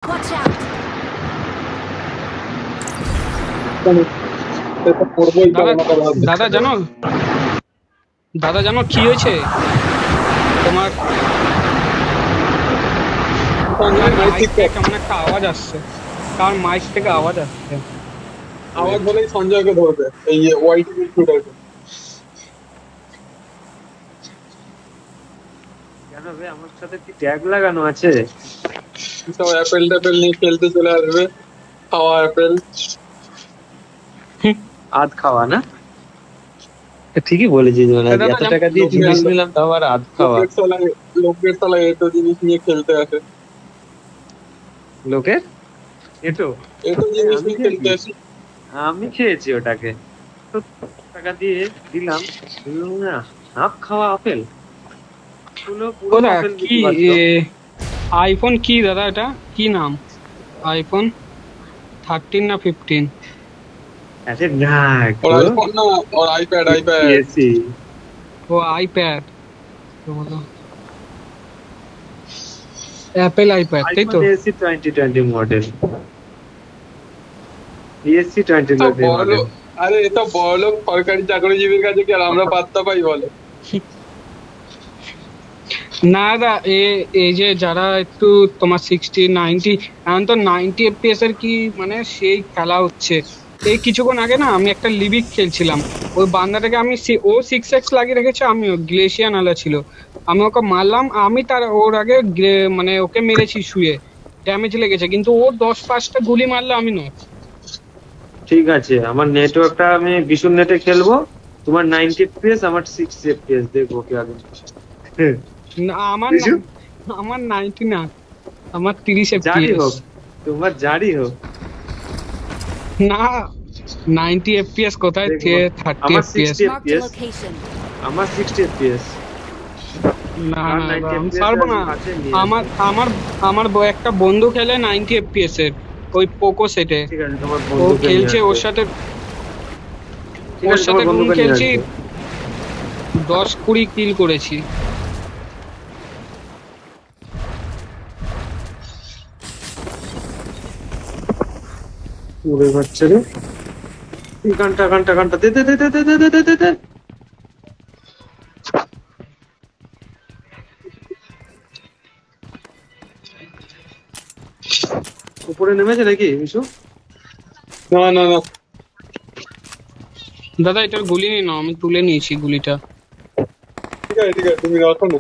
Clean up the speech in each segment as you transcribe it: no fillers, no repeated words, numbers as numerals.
Watch out! দাদা জানো কি হয়েছে তোমার? কেমন একটা আওয়াজ আসছে, কার মাইক থেকে আওয়াজ আসছে। আওয়াজ হলেই সঞ্জয়কে ধরবে, এই ওয়াইটি শুটারকে। কেন বে, আমার সাথে কি ট্যাগ লাগানো আছে? সব অ্যাপেল ট্যাপেল নিয়ে খেলতে চলে আসবে, খাওয়া অ্যাপেল আধ খাওয়া না? ঠিকই বলেছিস, মানে এত টাকা দিয়ে জিনিস নিলাম তাও আর আধ খাওয়া। লোকের তলায় এটো জিনিস নিয়ে খেলতে আসে। লোকের এটো জিনিস নিয়ে খেলতে আসি। আমি খেয়েছি ওটাকে, টাকা দিয়ে দিলাম না, হাফ খাওয়া আপেল। আইফোন কি দাদা, এটা কি নাম? আইফোন 13 না 15? আরে না, ওর আইফোন না, ওর আইপ্যাড। ও আইপ্যাড, অ্যাপেল আইপ্যাড, তাই তো? AC 2020 model, AC 2020 model. আরে এটা বড়লোক সরকারি চাকরিজীবীর কাছে কি আর আমরা পাত্তা পাই বলো? না দা, এই যে যারা একটু তোমার 60 90, এখন তো 90 FPS এর কি মানে সেই খেলা হচ্ছে। এই কিছুক্ষণ আগে না আমি একটা লিবিক খেলছিলাম, ওই বান্দাটাকে আমি ও 6x লাগিয়ে রেখেছে, আমি গ্লেশিয়ান আলা ছিল, আমি ওকে মারলাম, আমি তার ওর আগে মানে ওকে মেরেছি শুয়ে, ড্যামেজ লেগেছে, কিন্তু ও 10-5টা গুলি মারলো, আমি নয়। ঠিক আছে, আমার নেটওয়ার্কটা আমি বিশুর নেটে খেলবো, তোমার 90 FPS, আমার 60 FPS, দেখবো কি আগে। না আমার 90 না, আমার 30 FPS। জারি হোক, তোমার জারি হোক। না 90 FPS কোথায়, 30 FPS। আমার 60 FPS। না পারবো না, আমার একটা বন্ধু খেলে 90 FPS এর, ওই পোকো সেটে। ও খেলছে, ওর সাথে রুম খেলছি, 10-20 কিল করেছি। ওরে বাচ্চা রে, ঘন্টা দে দে দে দে দে দে দে দে দে। উপরে নেমেছে নাকি মিশু? না না না দাদা এটার গুলি নিয়ে নাও, আমি তুলে নিয়েছি গুলিটা। ঠিক আছে তুমি রাখো না।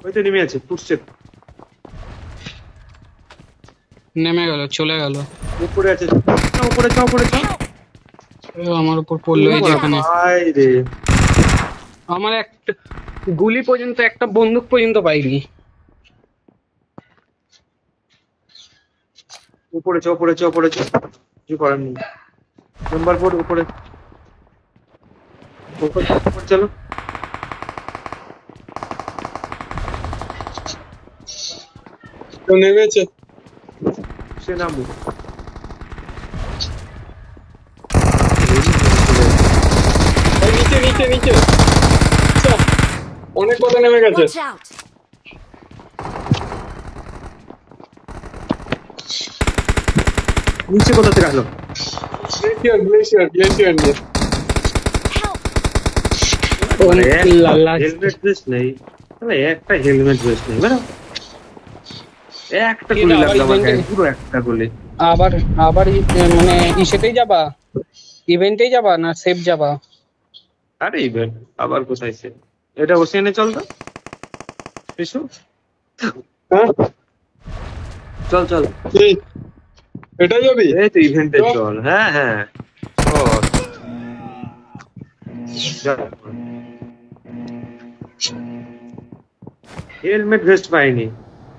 ওই তো নেমে আছে, ফুটস্টেপ নেমে গেল, চলে গেল। উপরে আছে, উপরে যাও, উপরে যাও। আমার উপর পড়লো এই যেখানে। আরে আমার একটা গুলি পর্যন্ত, একটা বন্দুক পর্যন্ত পাইনি। উপরে যাও, কিছু করার নেই। নাম্বার 4 উপরে চলো। তো নেমেছে, সে নামো। নিচে অনেক কথা নেমে গেছে। নিচে কোথা থেকে আসলো? গ্লেশিয়ার নিয়ে। হেলমেট বেস্ট নেই, একটা হেলমেট বেস্ট নেই, মানে একটা গুলি লাগলো আমাকে, পুরো একটা গুলি। আবার মানে ইসেতেই যাবা, ইভেন্টেই যাবা না সেফ যাবা? আরে ইভেন্ট আবার কোথায় সে? এটা ওসিএনে চল তো বিশু। হ্যাঁ চল এটা যাবি? এই তো ইভেন্টে চল। হ্যাঁ হেলমেট ভেস্ট পাইনি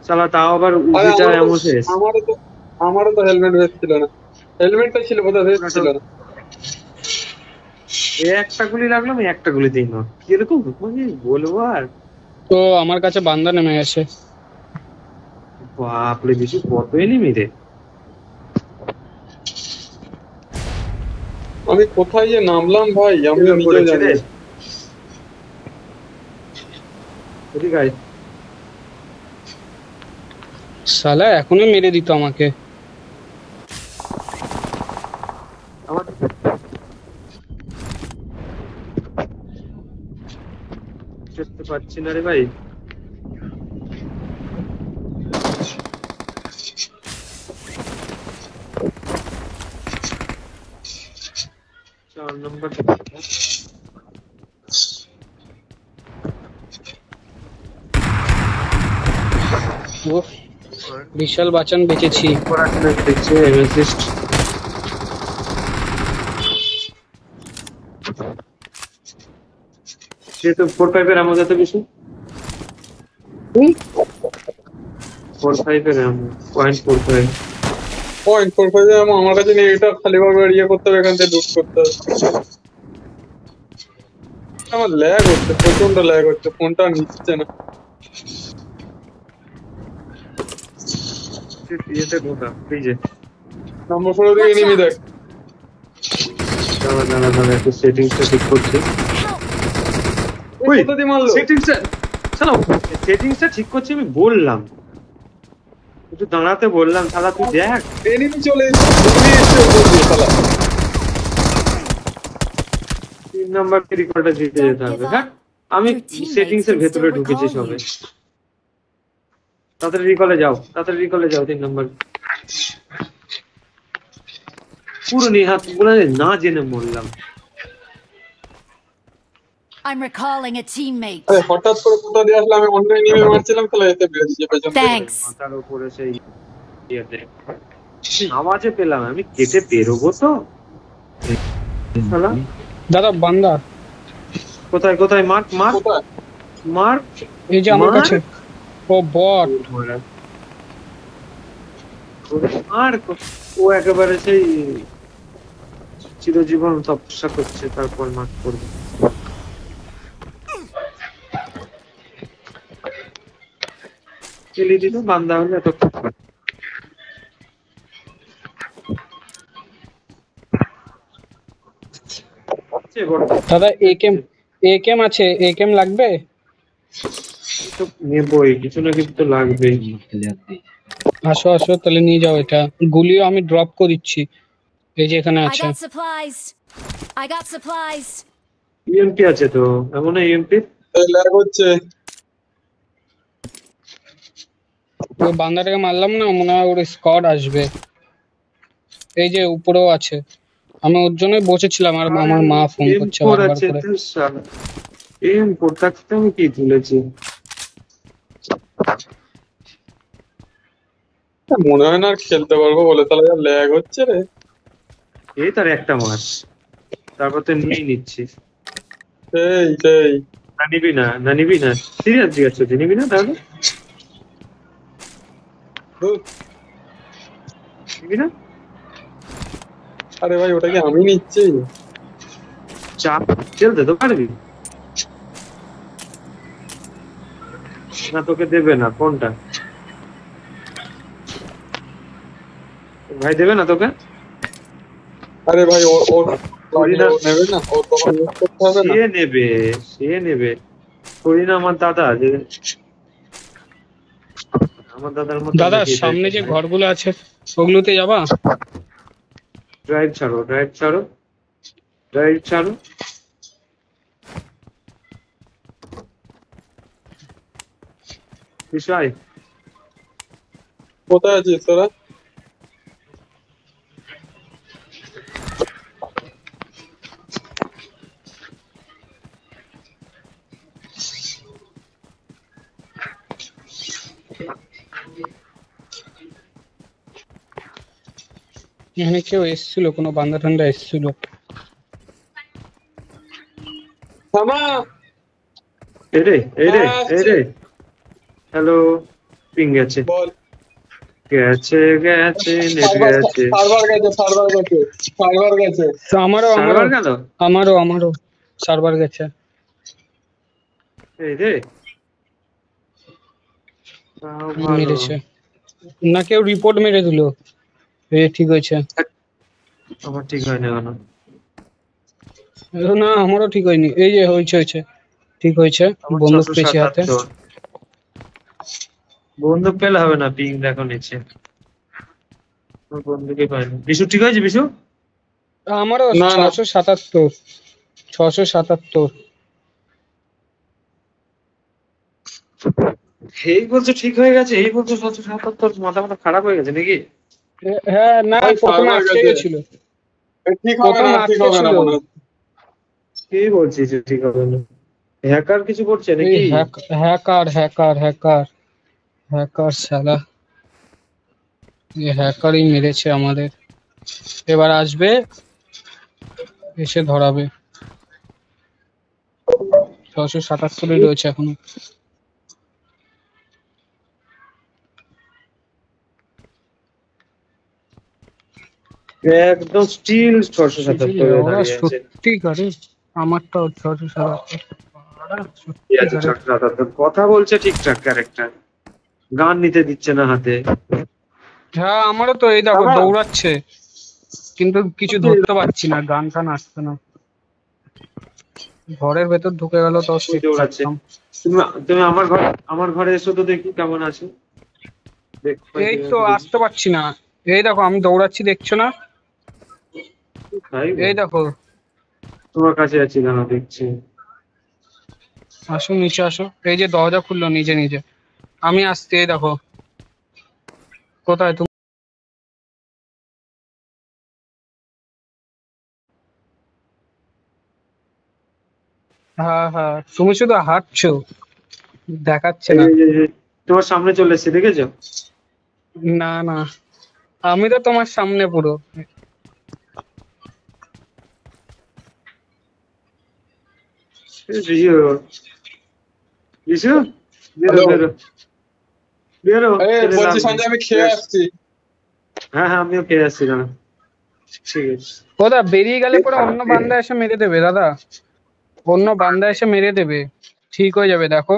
শালা, তাও আবার উজিটা এমন শেষ। আমারও তো হেলমেট ভেস্ট ছিল না, হেলমেটটা ছিল বোধহয়, ভেস্ট ছিল না। একটা গুলি লাগলো, আমি একটা গুলি দিই না, কিরকম বলবো আর। তো আমার কাছে বান্দা নেমে গেছে। বাপরে বিশু, কত এনিমি রে। আমি কোথায় যে নামলাম ভাই, আমি নিজেও জানি না। শালা এখনই মেরে দিত আমাকে। আমার বুঝতে পারছি না রে ভাই। 4 নম্বর। উফ, বিশাল বাঁচান বেঁচেছি। পড়াশোনা দেখছে অ্যাসিস্ট। যেহেতু 4-5 এর আমাদের তো বেশি 4-5 এর আমো 0.45 0.45 আমার কাছে নেই, এটা খালি ভাবে ইয়ে করতে হবে, এখান থেকে লুট করতে হবে। আমার ল্যাগ হচ্ছে, প্রচন্ড ল্যাগ হচ্ছে, ফোনটা নিচ্ছে না। ইয়েতে ঢোকা প্লিজে। নম্বর 4 দিকে এনিমি দেখ। দাঁড়া একটু সেটিংসটা ঠিক করছি। ওই কোথা দিয়ে মারলো? সেটিংসটা ঠিক করছি আমি বললাম, একটু দাঁড়াতে বললাম, শালা তুই দেখ। এনিমি চলে এসেছে, এনিমি এসেছে উপর দিয়ে শালা। 3 নাম্বার রিকলটা জিতে যেতে হবে। হ্যাঁ আমি সেটিংস এর ভেতরে ঢুকেছি সবে। তাড়াতাড়ি রিকলে যাও 3 নাম্বার। পুরো নিহাত বলে না জেনে মরলাম। I'm recalling a teammate. আরে হঠাৎ করে কোথা দিয়ে আসলে, আমি অন্য এনিমি মারছিলাম, তাহলে এতে বের হচ্ছে পেছন থেকে। Thanks. মাথার উপরে সেই ইয়েতে আওয়াজে পেলাম আমি কেটে বেরোবো তো শালা। দাদা বান্দা কোথায় মার্ক কোথায়? মার্ক এই যে আমার কাছে। ও বট। মার্ক ও একেবারে সেই চিরজীবন তপস্যা করছে, তারপর মার্ক করবে। চেলি দিল বান্দা হলে এত দাদা একেম আছে, একেম লাগবে? নেবই, কিছু না কিছু তো লাগবেই। আসো তাহলে নিয়ে যাও এটা। গুলিও আমি ড্রপ করে দিচ্ছি, এই যে এখানে I আছে। got supplies. ইএমপি আছে তো, এমন ইএমপি এই ল্যাগ হচ্ছে। ওই বান্দাটাকে মারলাম না, মনে হয় ওর স্কোয়াড আসবে। এই যে উপরেও আছে, আমি ওর জন্যই বসেছিলাম, আর আমার মা ফোন করছে বারবার করে। এম4 থাকতে আমি কি তুলেছি, মনে হয় না আর খেলতে পারবো বলে, তাহলে যা ল্যাগ হচ্ছে রে। এই তার একটা মাস, তারপর তো নিয়ে নিচ্ছি। সেই না নিবি না সিরিয়াস জিজ্ঞাসা করছি, নিবি না তাহলে নিবি না? আরে ভাই ওটা কি আমি নিচ্ছি? চাপ খেলতে তো পারবি না, তোকে দেবে না কোনটা ভাই, দেবে না তোকে? আরে ভাই ও নেবে না, ও তখন ইউজ করতে হবে না। সে নেবে থোড়ি না। আমার দাদা যে আমার দাদার মতো। দাদা সামনে যে ঘরগুলো আছে ওগুলোতে যাবা? ড্রাইভ ছাড়ো বিষয়। কোথায় আছিস তোরা? এখানে কেউ এসেছিল, কোনো বান্দা ঠান্ডা এসেছিল। থামা। এই রে হ্যালো, পিং গেছে বল। নেট গেছে। সার্ভার গেছে। আমারও সার্ভার গেছে। এই রে মেরেছে না, কেউ রিপোর্ট মেরে দিল। ঠিক হয়েছে। আমার ঠিক হয় না কেন? না আমারও ঠিক হয়নি। এই যে হয়েছে ঠিক হয়েছে। বন্দুক পেয়েছি হাতে। বন্দুক পেলে হবে না, পিং দেখো নিচে। আমার বন্দুকই পাইনি। বিশু ঠিক আছে বিশু? আমারও না, না। 677। 677। এই বলছো ঠিক হয়ে গেছে, এই বলছো 777, মাথা মাথা খারাপ হয়ে গেছে নাকি? হ্যাঁ, না, ভাই প্রথমে সার্ভার আটকে গেছে। গেছিল। ঠিক হবে প্রথম না, ঠিক আটকে হবে না ছিল। মনে হচ্ছে। কি বলছিস যে ঠিক হবে না? হ্যাকার কিছু করছে এই নাকি? হ্যাকার হ্যাকার হ্যাকার হ্যাকার শালা, এই হ্যাকারই মেরেছে আমাদের। এবার আসবে, এসে ধরাবে। 677 রয়েছে এখনো। একদম স্টিল 677 এ ওরা দাঁড়িয়ে আছে। সত্যিকারে আমারটাও 677। ঠিক আছে, সত্যিকারে 677 কথা বলছে ঠিকঠাক ক্যারেক্টার, গান নিতে দিচ্ছে না হাতে। হ্যাঁ, আমারও তো এই দেখো বাবা, দৌড়াচ্ছে, কিন্তু কিছু ধরতে পারছি না, গান টান আসছে না। ঘরের ভেতর ঢুকে গেল তো ওই সেট দৌড়াচ্ছে। থাকতাম। তুমি তুমি আমার ঘরে এসো তো দেখি কেমন আছে। দেখতে পাই এই কিনা তো একটু দেখি। আসতে পারছি না। এই দেখো আমি দৌড়াচ্ছি, দেখছো না? তাই এই বল। দেখো, তোমার কাছে আছি, দাঁড়া দেখছি। আসো নিচে আসো। এই যে দরজা খুললো নিজে নিজে। আমি আসছি, এই দেখো। কোথায় তুমি? হ্যাঁ হ্যাঁ, তুমি শুধু হাঁটছো, দেখাচ্ছে এই না। যে তোমার সামনে চলে এসেছে, দেখেছো? না না, আমি তো তোমার সামনে পুরো। বিশু, বিশু, বেরো হ্যালো। বেরো বেরো, এই খেলে লাভ বলছি নেই। সঞ্জয়, আমি খেয়ে আসছি। হ্যাঁ হ্যাঁ, আমিও খেয়ে আসছি, দাঁড়া। ঠিক আছে। ওদা বেরিয়ে গেলে পরে অন্য বান্দা এসে মেরে দেবে দাদা। অন্য বান্দা এসে মেরে দেবে। ঠিক হয়ে যাবে দেখো।